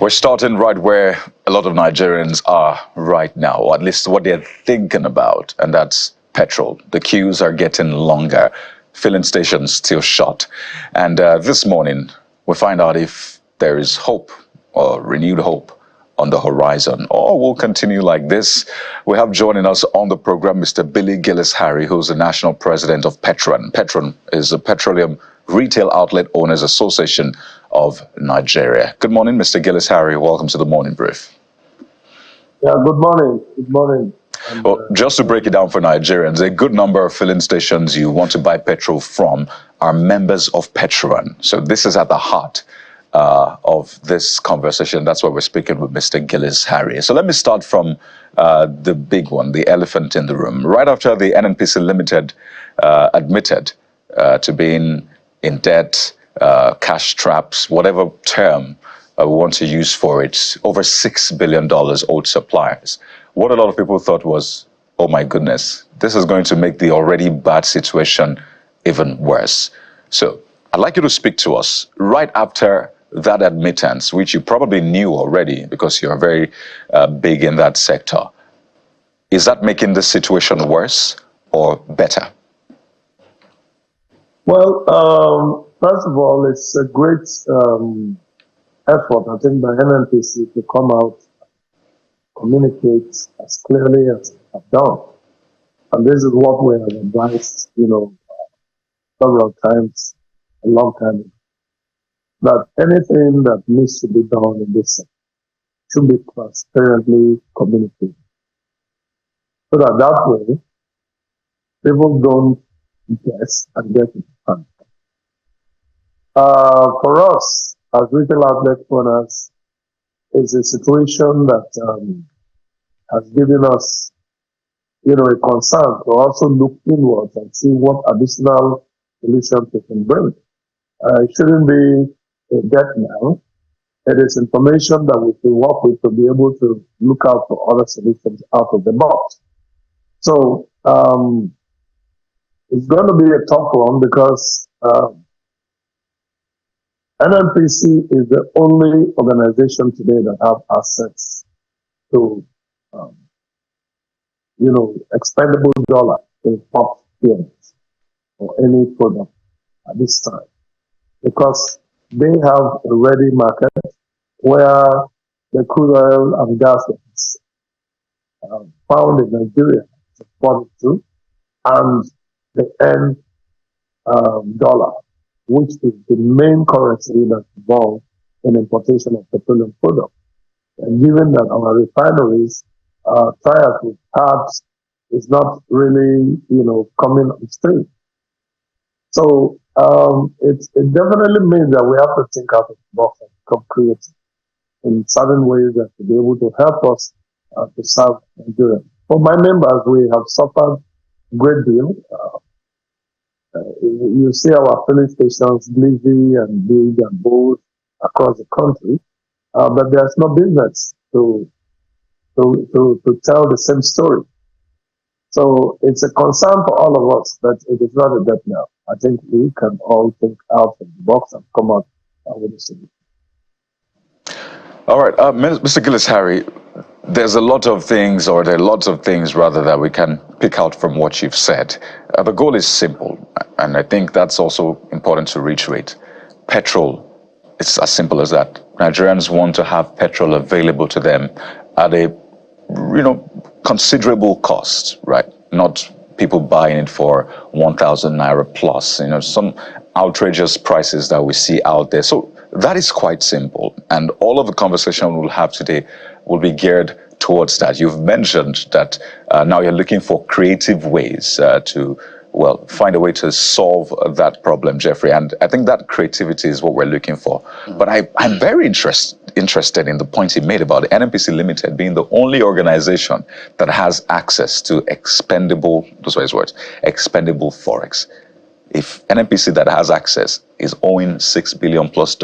We're starting right where a lot of Nigerians are right now, or at least what they're thinking about, and that's petrol. The queues are getting longer, filling stations still shut. And this morning, we find out if there is hope or renewed hope on the horizon, or we'll continue like this. We have joining us on the program Mr. Billy Gillis-Harry, who's the national president of Petrol. Petrol is the Petroleum Retail Outlet Owners Association of Nigeria. Good morning, Mr. Gillis-Harry. Welcome to the Morning Brief. Yeah, good morning. Good morning. And, well, just to break it down for Nigerians, a good number of filling stations you want to buy petrol from are members of Petrol. So this is at the heart of this conversation. That's why we're speaking with Mr. Gillis-Harry. So let me start from the big one, the elephant in the room. Right after the NNPC Limited admitted to being in debt, cash traps, whatever term we want to use for it, over $6 billion owed suppliers. What a lot of people thought was, oh my goodness, this is going to make the already bad situation even worse. So I'd like you to speak to us right after that admittance, which you probably knew already because you're very big in that sector. Is that making the situation worse or better? Well, first of all, it's a great effort, I think, by NNPC to come out, communicate as clearly as they have done. And this is what we have advised, several times, a long time ago, that anything that needs to be done in this sector should be transparently communicated. So that way, people don't guess and get it done. For us, as retail outlet owners, it's a situation that has given us, a concern to also look inwards and see what additional solutions we can bring. It shouldn't be a debt now. It is information that we can work with to be able to look out for other solutions out of the box. So it's going to be a tough one because NNPC is the only organization today that have access to, expendable dollar in pop films or any product at this time, because they have a ready market where the crude oil and gas is found in Nigeria is exported to, and the end dollar, which is the main currency that's involved in importation of petroleum products. And given that our refineries, trials with carbs is not really, coming on stream. So it definitely means that we have to think out of the box and become creative in certain ways that to be able to help us to serve Nigeria. For my members, we have suffered a great deal. You see our filling stations busy and big and bold across the country, but there's no business to tell the same story. So it's a concern for all of us, but it is not a debt now. I think we can all think out of the box and come out with a solution. All right, Mr. Gillis-Harry, there are lots of things rather that we can pick out from what you've said. The goal is simple, and I think that's also important to reiterate. Petrol, it's as simple as that. Nigerians want to have petrol available to them at a, considerable cost, right? Not people buying it for 1,000 naira plus, some outrageous prices that we see out there. So that is quite simple. And all of the conversation we'll have today will be geared towards that. You've mentioned that now you're looking for creative ways to, find a way to solve that problem, Jeffrey. And I think that creativity is what we're looking for. But I'm very interested in the point he made about the NNPC Limited being the only organization that has access to expendable forex. If NNPC that has access is owing $6 billion plus,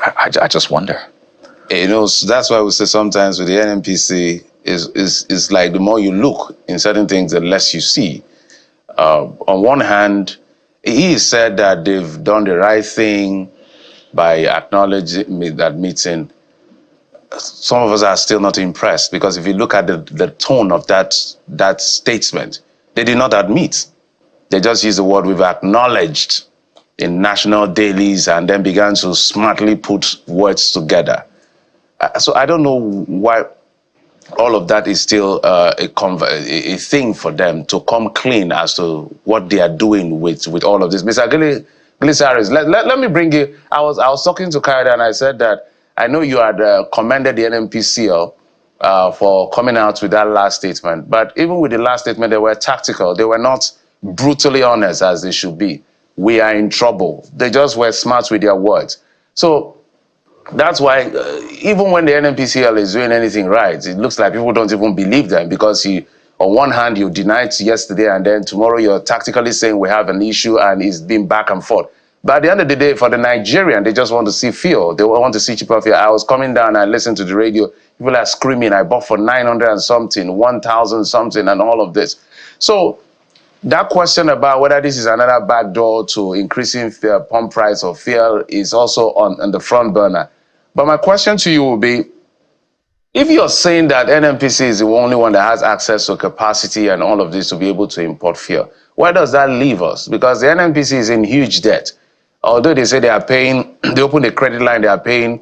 I just wonder. That's why we say sometimes with the NNPC is like the more you look in certain things, the less you see. On one hand, he said that they've done the right thing by acknowledging that meeting, some of us are still not impressed, because if you look at the tone of that statement, they did not admit. They just used the word "we've acknowledged" in national dailies and then began to smartly put words together. So I don't know why all of that is still a thing for them to come clean as to what they are doing with all of this. Mr. Glisaris, let me bring you. I was talking to Kaida and I said that I know you had commended the NNPCL for coming out with that last statement, but even with the last statement, they were tactical. They were not brutally honest as they should be. We are in trouble. They just were smart with their words. So that's why even when the NNPCL is doing anything right, it looks like people don't even believe them, because on one hand, you denied yesterday and then tomorrow you're tactically saying we have an issue and it's been back and forth. But at the end of the day, for the Nigerian, they just want to see fuel. They want to see cheaper fuel. I was coming down, I listened to the radio. People are screaming, I bought for 900 and something, 1,000 something, and all of this. So that question about whether this is another backdoor to increasing pump price of fuel is also on the front burner. But my question to you will be, if you're saying that NNPC is the only one that has access to capacity and all of this to be able to import fuel, where does that leave us? Because the NNPC is in huge debt. Although they say they are paying, they open the credit line, they are paying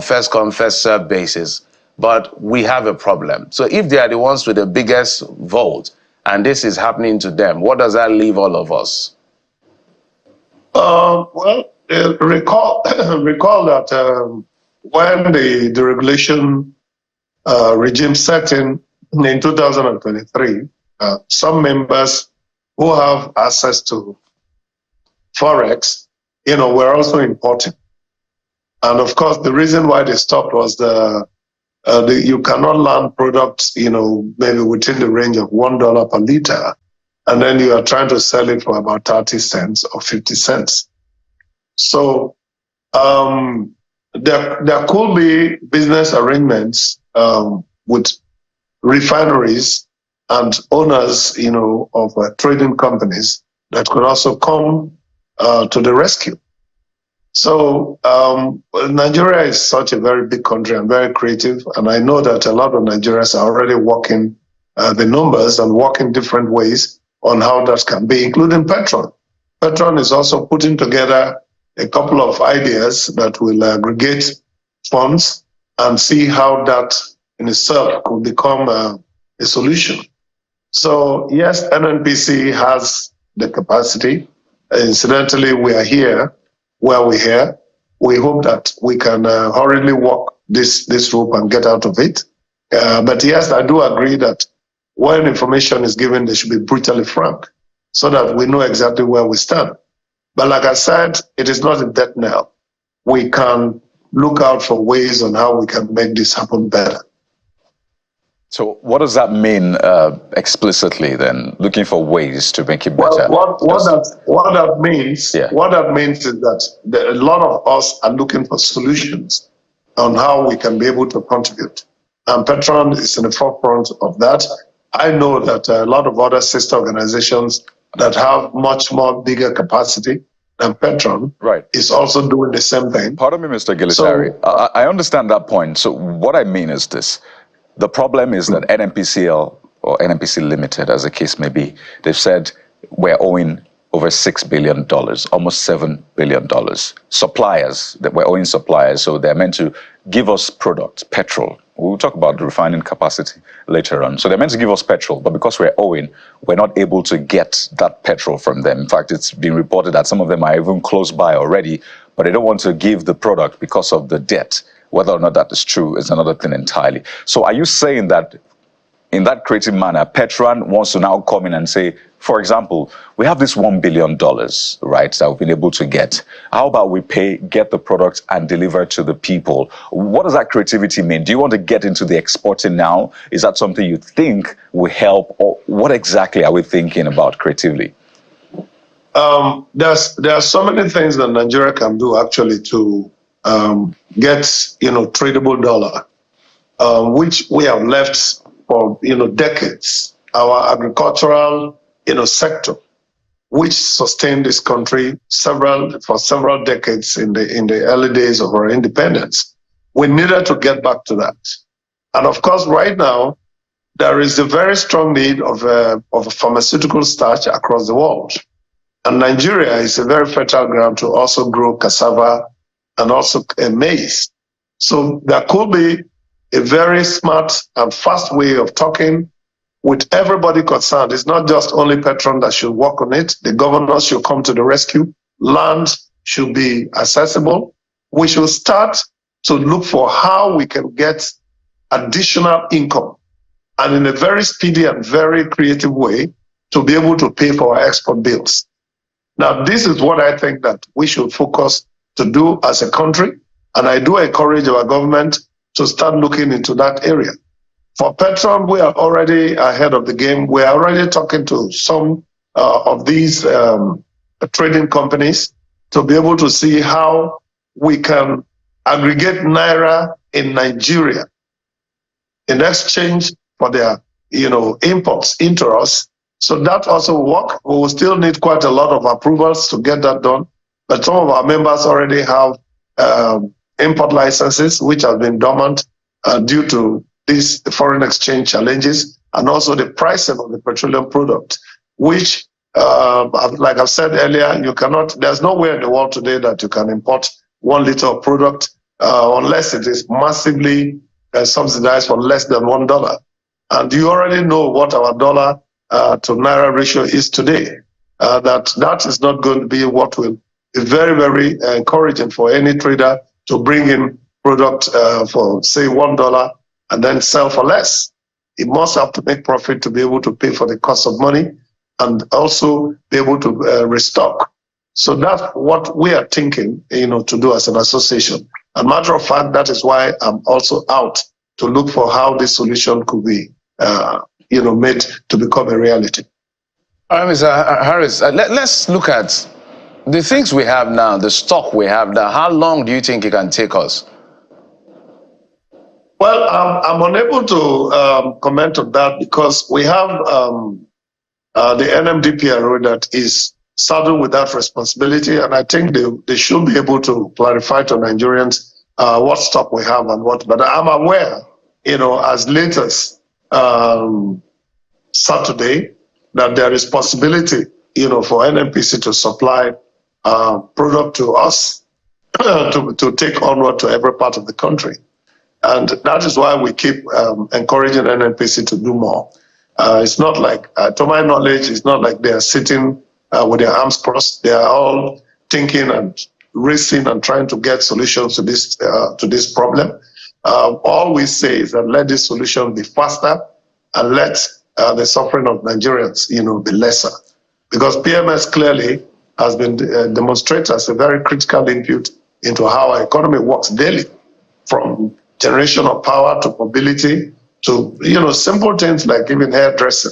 first come, first serve basis. But we have a problem. So if they are the ones with the biggest vote and this is happening to them, what does that leave all of us? Recall that when the deregulation regime set in 2023, some members who have access to Forex, were also importing. And of course, the reason why they stopped was you cannot land products, maybe within the range of $1 per liter, and then you are trying to sell it for about 30 cents or 50 cents. So there could be business arrangements with refineries and owners, of trading companies that could also come to the rescue. So Nigeria is such a very big country and very creative, and I know that a lot of Nigerians are already working the numbers and working different ways on how that can be, including Petrol. Petrol is also putting together a couple of ideas that will aggregate funds and see how that in itself could become a solution. So yes, NNPC has the capacity. Incidentally, we are here where we're here. We hope that we can hurriedly walk this rope and get out of it. But yes, I do agree that when information is given, they should be brutally frank so that we know exactly where we stand. But like I said, it is not a death knell. We can look out for ways on how we can make this happen better. So what does that mean explicitly then, looking for ways to make it better? What that means is that a lot of us are looking for solutions on how we can be able to contribute. And Petrol is in the forefront of that. I know that a lot of other sister organizations that have much more bigger capacity than Petrol is also doing the same thing. Pardon me, Mr. Gilisari. So, I understand that point. So what I mean is this. The problem is that NNPCL or NNPC Limited, as the case may be, they've said we're owing over $6 billion, almost $7 billion. Suppliers, that we're owing suppliers, so they're meant to give us products, petrol. We'll talk about the refining capacity later on. So they're meant to give us petrol, but because we're owing, we're not able to get that petrol from them. In fact, it's been reported that some of them are even close by already, but they don't want to give the product because of the debt. Whether or not that is true is another thing entirely. So are you saying that in that creative manner, Petrol wants to now come in and say, for example, we have this $1 billion, right, that we've been able to get. How about we get the product and deliver to the people? What does that creativity mean? Do you want to get into the exporting now? Is that something you think will help? Or what exactly are we thinking about creatively? There are so many things that Nigeria can do actually to get tradable dollar, which we have left for decades. Our agricultural sector which sustained this country for several decades in the early days of our independence. We needed to get back to that. And of course, right now, there is a very strong need of a pharmaceutical starch across the world. And Nigeria is a very fertile ground to also grow cassava and also maize. So there could be a very smart and fast way of talking with everybody concerned. It's not just only Petrol that should work on it. The governors should come to the rescue. Land should be accessible. We should start to look for how we can get additional income, and in a very speedy and very creative way to be able to pay for our export bills. Now, this is what I think that we should focus to do as a country, and I do encourage our government to start looking into that area. For Petrol, we are already ahead of the game. We are already talking to some of these trading companies to be able to see how we can aggregate Naira in Nigeria in exchange for their imports into us. So that also will work. We will still need quite a lot of approvals to get that done. But some of our members already have import licenses, which have been dormant due to these foreign exchange challenges, and also the pricing of the petroleum product, which, like I've said earlier, there's nowhere in the world today that you can import 1 liter of product unless it is massively subsidized for less than $1. And you already know what our dollar to Naira ratio is today. That is not going to be what will be very, very encouraging for any trader to bring in product for, say, $1 and then sell for less. It must have to make profit to be able to pay for the cost of money and also be able to restock. So that's what we are thinking, to do as an association. As a matter of fact, that is why I'm also out to look for how this solution could be, made to become a reality. All right, Mr. Harris, let's look at the things we have now, the stock we have now. How long do you think it can take us? Well, I'm unable to comment on that because we have the NMDPRO that is saddled with that responsibility, and I think they should be able to clarify to Nigerians what stock we have and what. But I'm aware, as late as Saturday, that there is possibility, for NNPC to supply product to us to take onward to every part of the country. And that is why we keep encouraging NNPC to do more. It's not like, to my knowledge, it's not like they are sitting with their arms crossed. They are all thinking and racing and trying to get solutions to this problem. All we say is that let this solution be faster and let the suffering of Nigerians, be lesser. Because PMS clearly has been demonstrated as a very critical input into how our economy works daily, from generation of power to mobility to simple things like even hairdressing.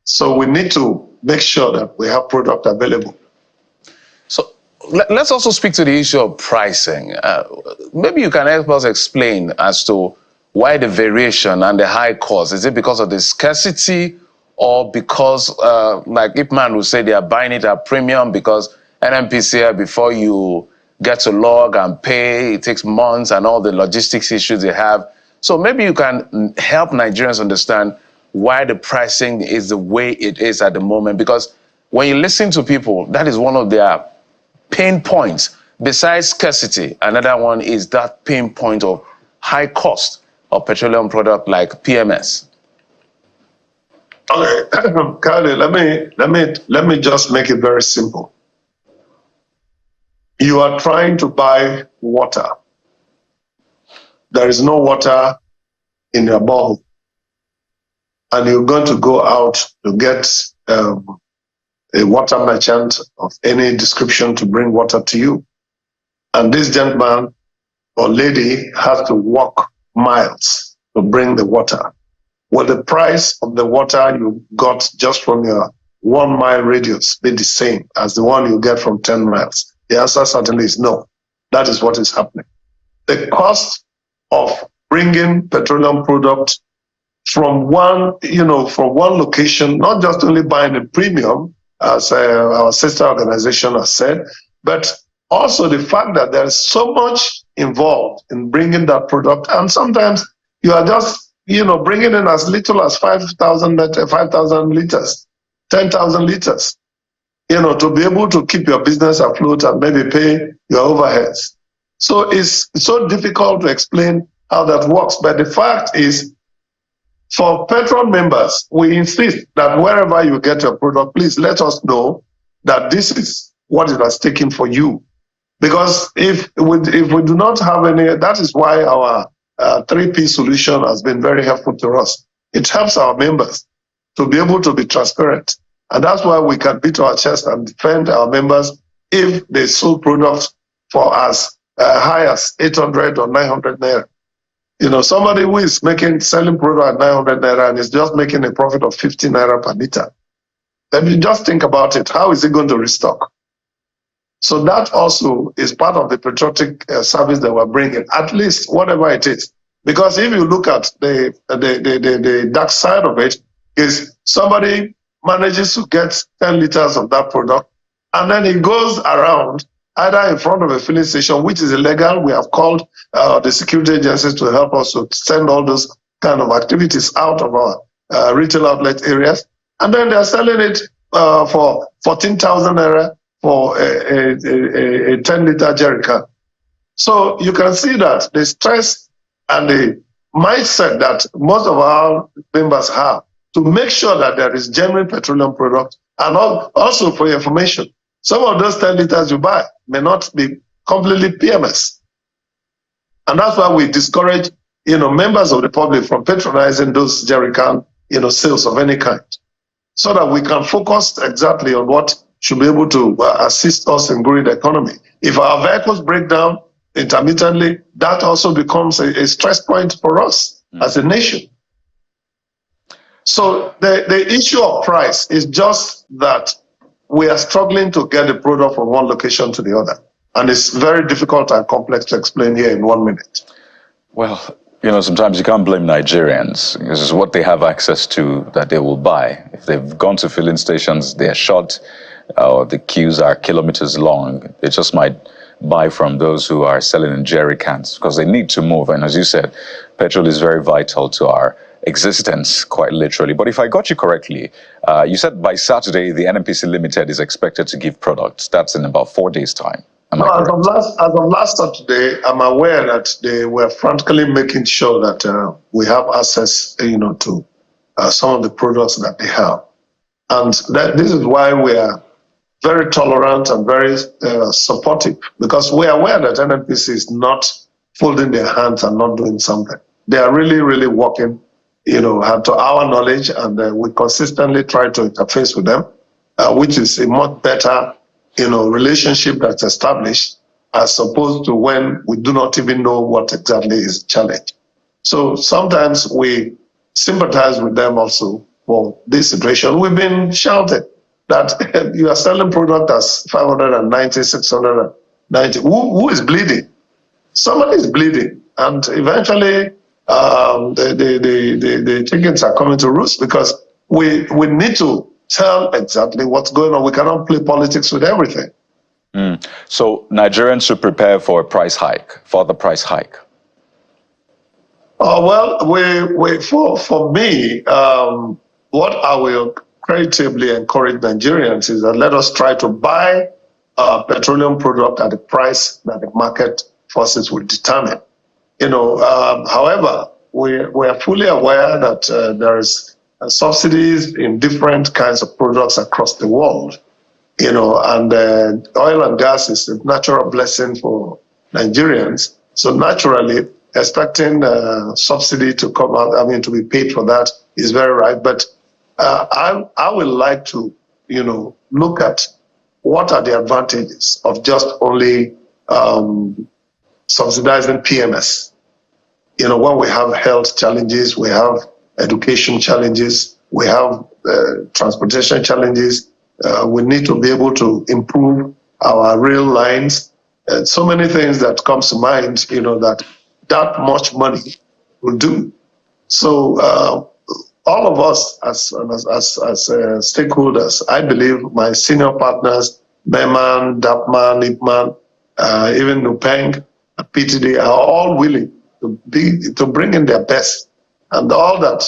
So we need to make sure that we have product available. So let's also speak to the issue of pricing. Maybe you can help us explain as to why the variation and the high cost. Is it because of the scarcity, or because, like Ipman would say, they are buying it at premium because NNPC, before you get to log and pay, it takes months and all the logistics issues they have. So maybe you can help Nigerians understand why the pricing is the way it is at the moment. Because when you listen to people, that is one of their pain points. Besides scarcity, another one is that pain point of high cost of petroleum product like PMS. Okay, Kyle, let me just make it very simple. You are trying to buy water. There is no water in your bowl, and you're going to go out to get a water merchant of any description to bring water to you. And this gentleman or lady has to walk miles to bring the water. Will the price of the water you got just from your 1 mile radius be the same as the one you get from 10 miles? The answer certainly is no. That is what is happening. The cost of bringing petroleum product from one location, not just only buying a premium, as our sister organization has said, but also the fact that there is so much involved in bringing that product, and sometimes you are just, bringing in as little as 5,000 liters, 10,000 liters, to be able to keep your business afloat and maybe pay your overheads. So it's so difficult to explain how that works. But the fact is, for Petrol members, we insist that wherever you get your product, please let us know that this is what it has taken for you. Because if we do not have any, that is why our 3P solution has been very helpful to us. It helps our members to be able to be transparent. And that's why we can beat our chest and defend our members if they sold products for as high as 800 or 900 naira. Somebody who is selling product at 900 naira and is just making a profit of 50 naira per liter. Then you just think about it. How is he going to restock? So that also is part of the patriotic service that we're bringing, at least whatever it is. Because if you look at the dark side of it, is somebody manages to get 10 liters of that product, and then he goes around either in front of a filling station, which is illegal. We have called the security agencies to help us to send all those kind of activities out of our retail outlet areas. And then they're selling it for 14,000 naira for a 10-liter jerry can. So you can see that the stress and the mindset that most of our members have to make sure that there is genuine petroleum product, and also for your information, some of those 10 liters you buy may not be completely PMS. And that's why we discourage, members of the public from patronizing those jerry can, sales of any kind, so that we can focus exactly on what should be able to assist us in growing the economy. If our vehicles break down intermittently, that also becomes a stress point for us as a nation. So the issue of price is just that we are struggling to get the product from one location to the other. And it's very difficult and complex to explain here in 1 minute. Well, sometimes you can't blame Nigerians. This is what they have access to that they will buy. If they've gone to filling stations, they're short, or the queues are kilometers long, they just might buy from those who are selling in jerry cans because they need to move. And as you said, petrol is very vital to our existence, quite literally. But if I got you correctly, you said by Saturday, the NNPC Limited is expected to give products. That's in about 4 days' time. As of last Saturday, I'm aware that they were frantically making sure that we have access, to some of the products that they have. And this is why we are very tolerant and very supportive, because we are aware that NNPC is not folding their hands and not doing something. They are really, really working, to our knowledge, and we consistently try to interface with them, which is a much better, relationship that's established, as opposed to when we do not even know what exactly is the challenge. So sometimes we sympathize with them also for this situation. We've been shouted that you are selling product as 590, 690. Who is bleeding? Somebody is bleeding, and eventually the chickens are coming to roost, because we need to tell exactly what's going on. We cannot play politics with everything. So Nigerians should prepare for a price hike, for the price hike. Well, for me, what I will creditably encourage Nigerians is that let us try to buy petroleum product at the price that the market forces will determine. However, we are fully aware that there is subsidies in different kinds of products across the world, and oil and gas is a natural blessing for Nigerians. So naturally, expecting subsidy to come out, to be paid for that is very right. But I would like to, look at what are the advantages of just only subsidizing PMS. When we have health challenges, we have education challenges, we have transportation challenges, we need to be able to improve our rail lines. So many things that comes to mind, that much money will do. So all of us as stakeholders, I believe my senior partners, Beman, Dapman, Ipman, even Nupeng, PTD are all willing to bring in their best. And all that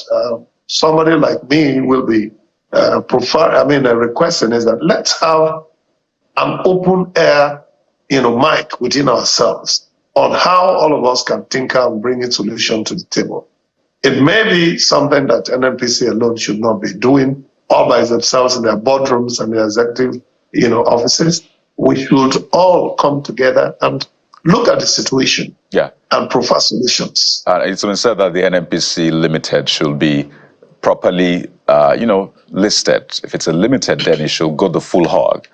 somebody like me will be requesting is that let's have an open air, mic within ourselves on how all of us can think and bring a solution to the table. It may be something that NNPC alone should not be doing all by themselves in their boardrooms and their executive, offices. We should all come together and look at the situation and provide solutions. It's been said that the NNPC Limited should be properly, listed. If it's a limited, then it should go the full hog,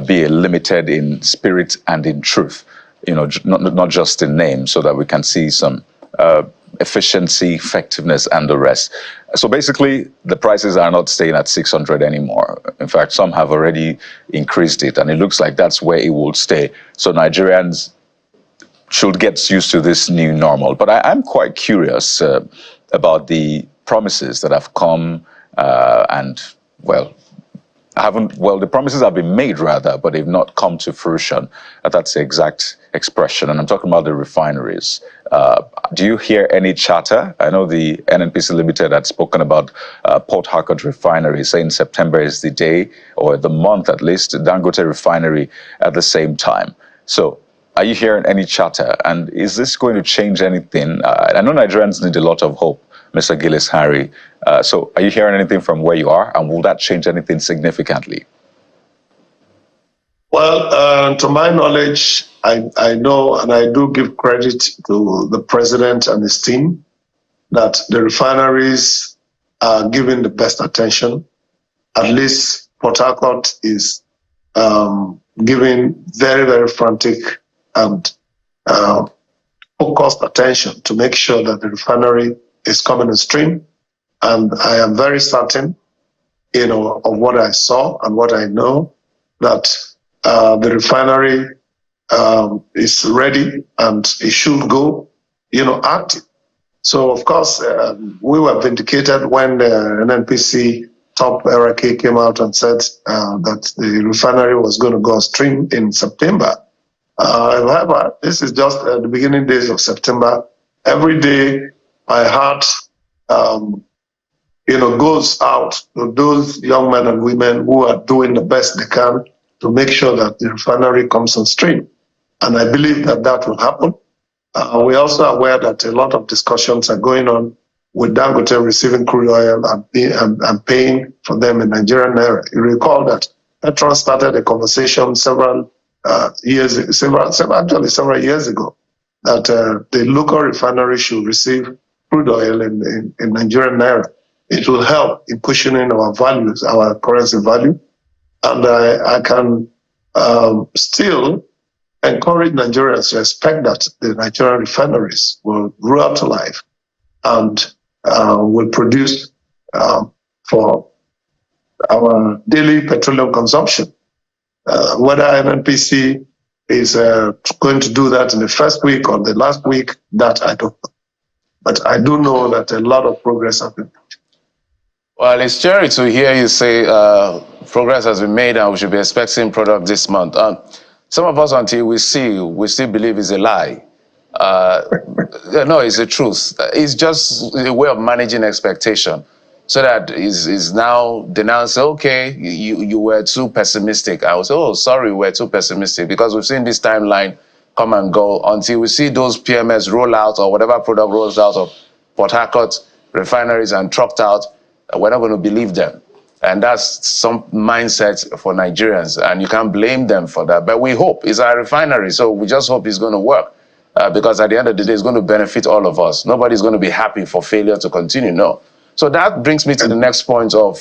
be a limited in spirit and in truth, not just in name, so that we can see some efficiency, effectiveness, and the rest. So basically, the prices are not staying at 600 anymore. In fact, some have already increased it, and it looks like that's where it will stay. So Nigerians should get used to this new normal. But I'm quite curious about the promises that have come the promises have been made rather, but they've not come to fruition. That's the exact expression. And I'm talking about the refineries. Do you hear any chatter? I know the NNPC Limited had spoken about Port Harcourt refinery, saying September is the day or the month at least, Dangote refinery at the same time. So are you hearing any chatter? And is this going to change anything? I know Nigerians need a lot of hope, Mr. Gillis Harry. So are you hearing anything from where you are? And will that change anything significantly? Well, to my knowledge, I know, and I do give credit to the president and his team, that the refineries are given the best attention. At least Port Harcourt is giving very, very frantic and focused attention to make sure that the refinery is coming in stream. And I am very certain, of what I saw and what I know, that the refinery is ready and it should go, active. So, of course, we were vindicated when the NNPC top hierarchy came out and said that the refinery was going to go on stream in September. However, this is just the beginning days of September. Every day, my heart, goes out to those young men and women who are doing the best they can to make sure that the refinery comes on stream. And I believe that that will happen. We're also aware that a lot of discussions are going on with Dangote receiving crude oil and paying for them in Nigerian naira. You recall that Petrol started a conversation several years ago that the local refinery should receive crude oil in Nigerian naira. It will help in cushioning our values, our currency value. And I can still encourage Nigerians to expect that the Nigerian refineries will grow to life and will produce for our daily petroleum consumption. Whether NNPC is going to do that in the first week or the last week, that I don't know. But I do know that a lot of progress has been made. Well, it's cheery to hear you say progress has been made and we should be expecting product this month. Some of us, until we still believe it's a lie. No, it's the truth. It's just a way of managing expectation. So that is now, they now say, okay, you were too pessimistic. I will say, oh, sorry, we're too pessimistic, because we've seen this timeline come and go until we see those PMS roll out or whatever product rolls out of Port Harcourt refineries and trucked out. We're not going to believe them. And that's some mindset for Nigerians, and you can't blame them for that. But we hope. It's our refinery, so we just hope it's going to work, because at the end of the day, it's going to benefit all of us. Nobody's going to be happy for failure to continue, no. So that brings me to the next point of,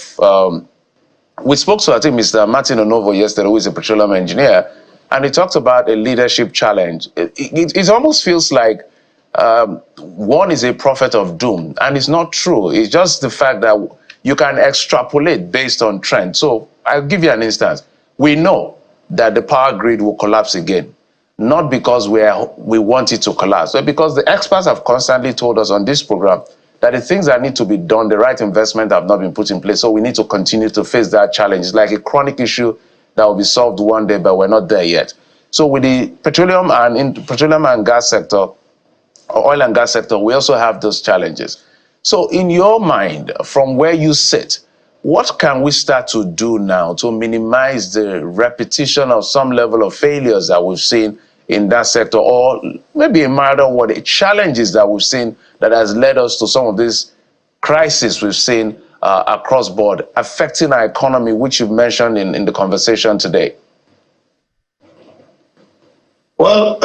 we spoke to, I think, Mr. Martin Onovo yesterday, who is a petroleum engineer, and he talked about a leadership challenge. It almost feels like one is a prophet of doom, and it's not true. It's just the fact that you can extrapolate based on trend. So I'll give you an instance. We know that the power grid will collapse again, not because we want it to collapse, but because the experts have constantly told us on this program that the things that need to be done, the right investment have not been put in place. So we need to continue to face that challenge. It's like a chronic issue that will be solved one day, but we're not there yet. So with the petroleum and gas sector, or oil and gas sector, we also have those challenges. So in your mind, from where you sit, what can we start to do now to minimize the repetition of some level of failures that we've seen in that sector, or maybe a matter of what the challenges that we've seen that has led us to some of these crises we've seen across board affecting our economy, which you've mentioned in the conversation today? Well,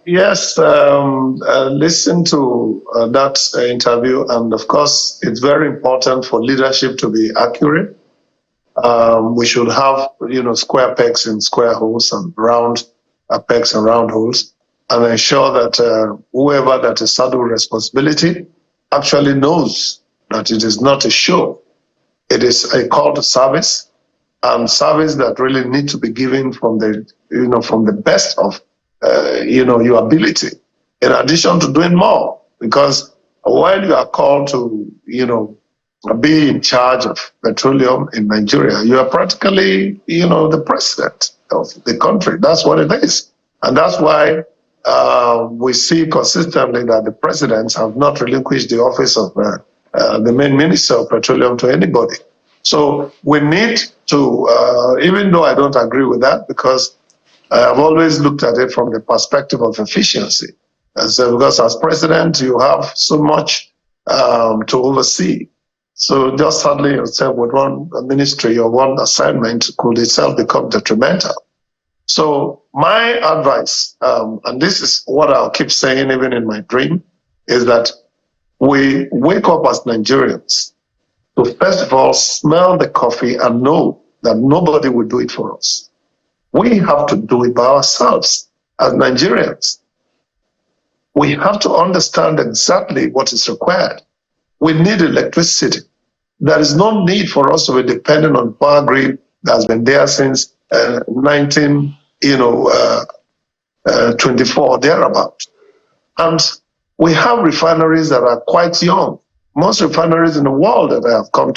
yes, listen to that interview, and of course, it's very important for leadership to be accurate. We should have, square pegs in square holes and round pegs and round holes, and ensure that whoever that is saddled with responsibility actually knows that it is not a show. It is a call to service, and service that really need to be given from the best of your ability, in addition to doing more. Because when you are called to, be in charge of petroleum in Nigeria, you are practically, the president of the country. That's what it is. And that's why we see consistently that the presidents have not relinquished the office of the main minister of petroleum to anybody. So we need to, even though I don't agree with that, because I've always looked at it from the perspective of efficiency. And so because as president, you have so much to oversee. So just saddling yourself with one ministry or one assignment could itself become detrimental. So my advice, and this is what I'll keep saying even in my dream, is that we wake up as Nigerians to first of all smell the coffee and know that nobody will do it for us. We have to do it by ourselves as Nigerians. We have to understand exactly what is required. We need electricity. There is no need for us to be dependent on power grid that has been there since 1924, thereabout. And we have refineries that are quite young. Most refineries in the world that I have gone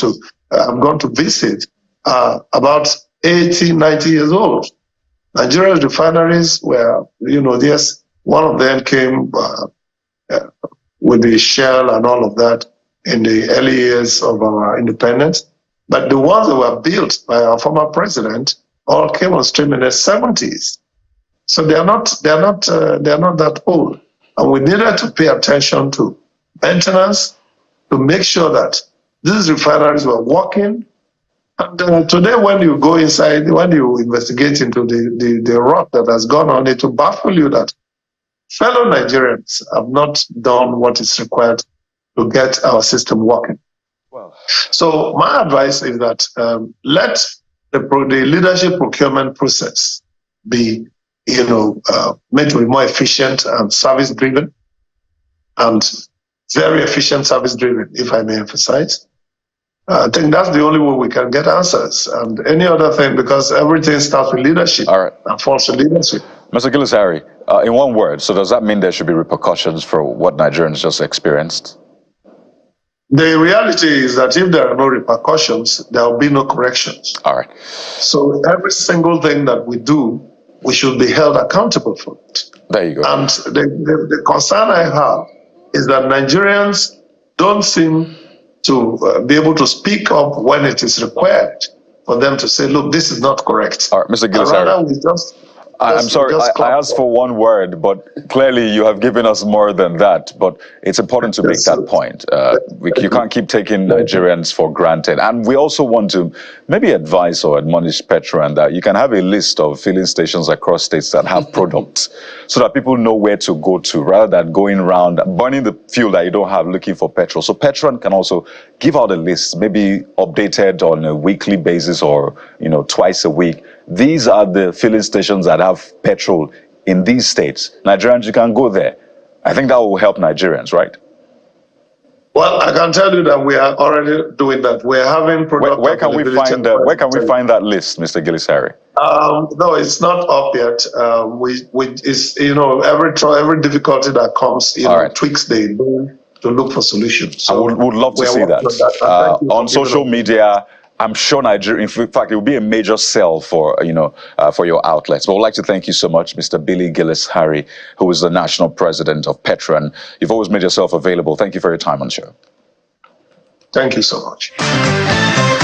to visit are about 80, 90 years old. Nigeria's refineries were, yes, one of them came with the Shell and all of that in the early years of our independence. But the ones that were built by our former president all came on stream in the 70s. So they are not that old. And we needed to pay attention to maintenance to make sure that these refineries were working. And today, when you go inside, when you investigate into the rot that has gone on, it will baffle you that fellow Nigerians have not done what is required to get our system working. Well, so my advice is that let the leadership procurement process be, made to be more efficient and service-driven, and very efficient service-driven, if I may emphasize. I think that's the only way we can get answers. And any other thing, because everything starts with leadership. All right. And falls with leadership. Mr. Gillis-Harry, in one word, so does that mean there should be repercussions for what Nigerians just experienced? The reality is that if there are no repercussions, there will be no corrections. All right. So every single thing that we do, we should be held accountable for it. There you go. And the concern I have is that Nigerians don't seem to be able to speak up when it is required for them to say, look, this is not correct. All right, Mr. Gillis-Harry. I'm sorry, I asked for one word, but clearly you have given us more than that. But it's important to make that point. You can't keep taking Nigerians for granted. And we also want to maybe advise or admonish Petrol that you can have a list of filling stations across states that have products so that people know where to go to rather than going around burning the fuel that you don't have looking for petrol. So Petrol can also give out a list, maybe updated on a weekly basis or twice a week. These are the filling stations that have petrol in these states. Nigerians, you can go there. I think that will help Nigerians, right? Well, I can tell you that we are already doing that. We're having product. Where can we find that list, Mr. Gillis-Harry? No, it's not up yet. It's every difficulty that comes, tweaks the to look for solutions. I So would love to we are see that. working on that. And thank you On for giving social us- media, I'm sure Nigeria, in fact, it will be a major sell for, for your outlets. But I would like to thank you so much, Mr. Billy Gillis Harry, who is the national president of Petrol. You've always made yourself available. Thank you for your time on the show. Thank you so much.